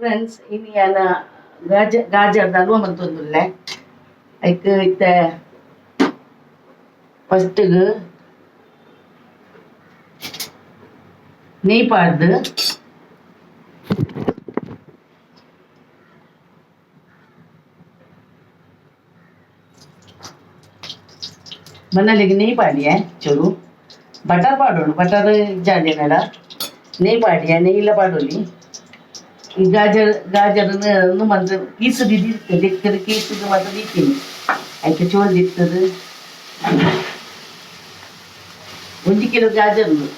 friends ಇನ್ನು ನಾನು ಗಾಜರ್ದ halwa ಮಂತೊಂದುಲ್ಲೆ hike ಇತ್ತ ಫಸ್ಟ್ಗ್ ನೆಯ್ ಪಾಡ್ದು ಮನೆಯಲ್ಲಿಗೆ ನೆಯ್ ಪಾಡಿಯೆ ಚೂರು ಬಟರ್ ಪಾಡೋಣ ಬಟರ್ ಜಾಂಡಿನಡ ನೆಯ್ ಪಾಡಿಯ ನೆಯ್ಲ ಪಾಡೋಲಿ ಈ ಗಾಜರನ್ನು ಮಂತ್ರ ಕೀಸು ದಿಕ್ಕ ದಿಕ್ಕದ ಕೀಸುದು ಮಾತ್ರ ದಿಕ್ಕಿನಿ ಆಯ್ಕೆ ಚೋಳು ದಿಕ್ಕದು 1 kilo ಗಾಜರು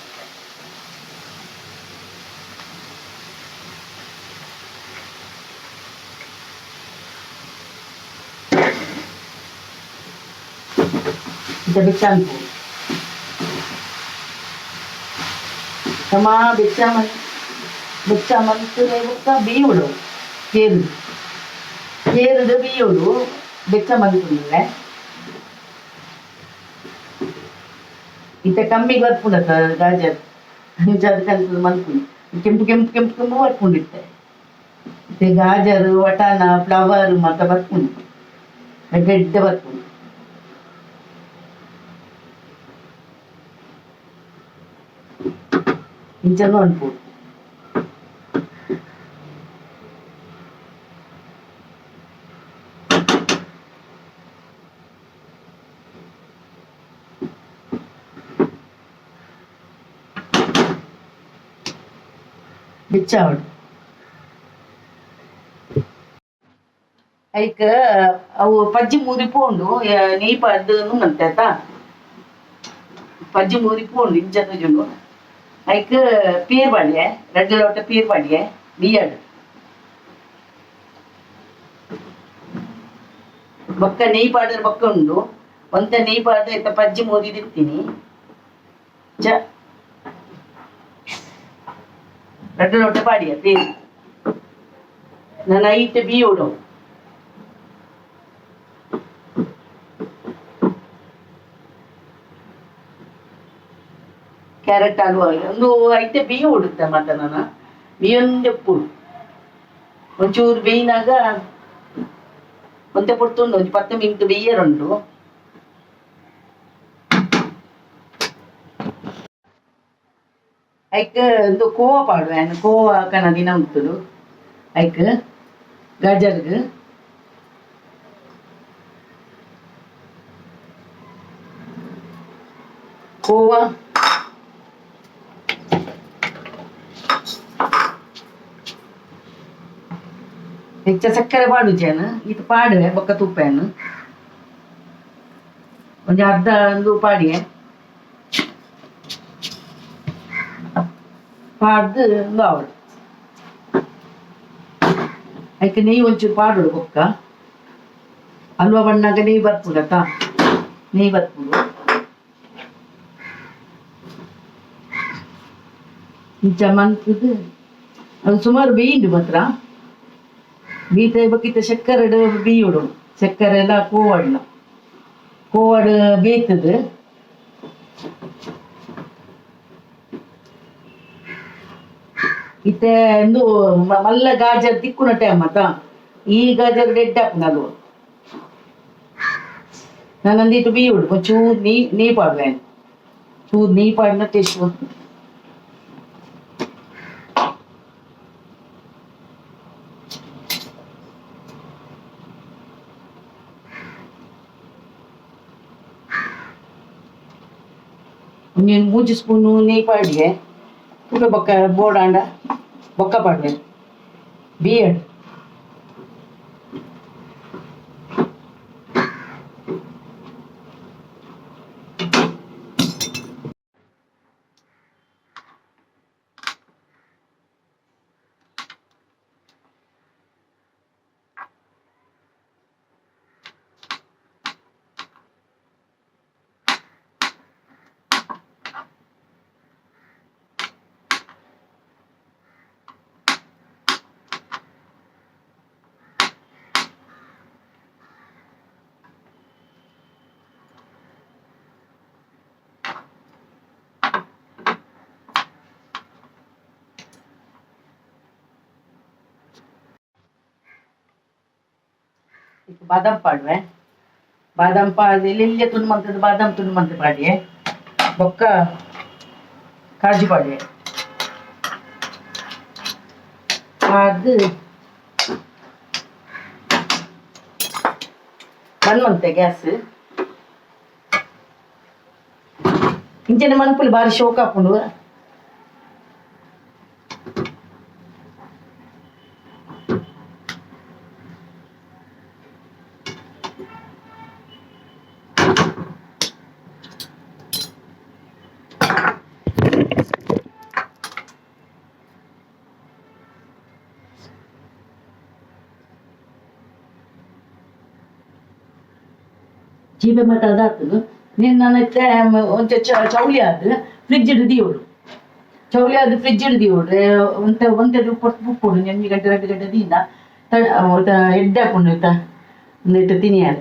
kita bercampur sama bercampur itu bukan biudu keru itu biudu bercampur itu lah kita kami buat pun ada gajar jadikan teman pun kempu buat pun itu gajar watana flower mata buat pun gede buat pun ಇಂಚನು ಅನ್ಬೋದು ಬಿಚ್ಚಾವಡು ಐಕ ಅವು ಪಜ್ಜಿ ಮೂರಿ ಪೋಂಡು ನೆಯ್ ಪಾಡ್ದು ಮಂತಾತ ಪಜ್ಜಿ ಮೂರಿ ಪೋಂಡು ಇಂಚನು ಜುಂಡು hike peer ಬಾಡಿಯೆ 2 ಲೋಟ peer ಬಾಡಿಯೆ ಬಿಯಡ್ ಬೊಕ್ಕ ನೆಯ್ ಪಾಡ್ರೆ ಬೊಕ್ಕ ಉಂಡು ಒಂತ ನೆಯ್ ಪಾಡ್ರೆ ಇತ್ತ ಪಜ್ಜಿ ಮೋದಿ ದಿತ್ತೀನಿ 2 ಲೋಟ ಪಾಡಿಯ ಪೀರ್ ನಾನು ಐಟ್ ಬಿಯೋಡು ಕ್ಯಾರೆಟ್ ಹಲ್ವ ಒಂದು ಐತೆ ಬಿಯ್ಯ ಉಡುತ್ತೆ ಮತ್ತೆ ನಾನು ಬಿಯ್ಯೊಂದು ಪುಡು ಒಂಚೂರು ಬೇಯಿನಾಗ ಒಂತೆ ಪುಡ್ತುಂಡು ಒಂದು 10 ಮಿನಿಟ್ ಬೇಯರುಂಡು ಐಕ್ ಒಂದು ಕೋವ ಪಾಡುವೆ ಕೋವ ಕನ ದಿನ ಉಂಟುದು ಐಕ್ ಗಜರ್ಗ್ ಕೋವ ಹೆಚ್ಚ ಸಕ್ಕರೆ ಪಾಡುಜೇನು ಇದು ಪಾಡುವೆ ಬೊಕ್ಕ ತುಪ್ಪೇನು ಒಂದು ಅರ್ಧ ಒಂದು ಪಾಡಿಯೆ ಪಾಡ್ದು ಗಾವಡು ಅದಕ್ಕೆ ನೆಯ್ ಒಂಚೂರು ಪಾಡೋಡು ಬೊಕ್ಕ ಹಲ್ವ ಬಣ್ಣಾಗ ನೆಯ್ ಬರ್ಪುಡತ್ತ ನೆಯ್ ಬರ್ಪುಡು ಇಂಚ ಮಂತದ್ದು ಅದು ಸುಮಾರು ಬೇಯಿಂಡು ಮಾತ್ರ ಬೀತ ಬಕ್ಕಿತ ಚಕ್ಕರೆ ಬೀಯುಡು ಚಕ್ಕರೆ ಎಲ್ಲ ಕೋವಾಡು ಬೇಯ್ತದೆ ಇತ್ತೆ ಒಂದು ಮಲ್ಲ ಗಾಜರ್ ತಿಕ್ಕುನ ಟೈಮ್ ಮತ್ತ ಈ ಗಾಜರ್ ಡೆಡ್ ಹಾಕ್ನಲ್ವ ನಾನಂದಿಟ್ಟು ಬೀಯುಡು ಒಂಚೂರು ನೀ ಪಾಡುವೆ ಚೂರು ನೀ ಪಾಡಿನ ಟೇಸ್ಟ್ నేను 3 స్పూన్ నెయ్యి పాడియే ఇప్పుడు బొక్క బోడాండ బొక్క పాడుವೆ బియడ్ ಬಾದಾಮ್ ಪಾಡುವೆ ಬಾದಾಮ್ ಪಾಡ್ದು ಇಲ್ಲಿ ತುಂಡು ಮಂತದ್ದು ಬಾದಾಮ್ ತುಂಡು ಮಂತ ಪಾಡಿಯೆ ಬೊಕ್ಕ ಕಾಜು ಪಾಡಿಯೆ ಅದು ಬಂದ್ಮಂತೆ ಗ್ಯಾಸ್ ಇಂಚನೆ ಮನ್ಪುಲಿ ಬಾರಿ ಶೋಕ ಹಾಕೊಂಡು ಜೀಬೆ ಮಟ್ಟ ಅದಾತು ನೀನು ನನ್ನ ಒಂಚ ಚೌಳಿ ಆದ ಫ್ರಿಜ್ ಹಿಡಿದಿವಳು ಚೌಳಿ ಆದ ಫ್ರಿಜ್ ಹಿಡಿದಿವಳು ಒಂದೆರಡು ಉಪ್ಪು ನೆನ್ನಿ ಗಂಟೆ 2 ಗಂಟೆ ದಿನ ಎಡ್ಡೆ ಹಾಕೊಂಡು ಒಂದಿಟ್ಟು ತಿನಿಯಾರು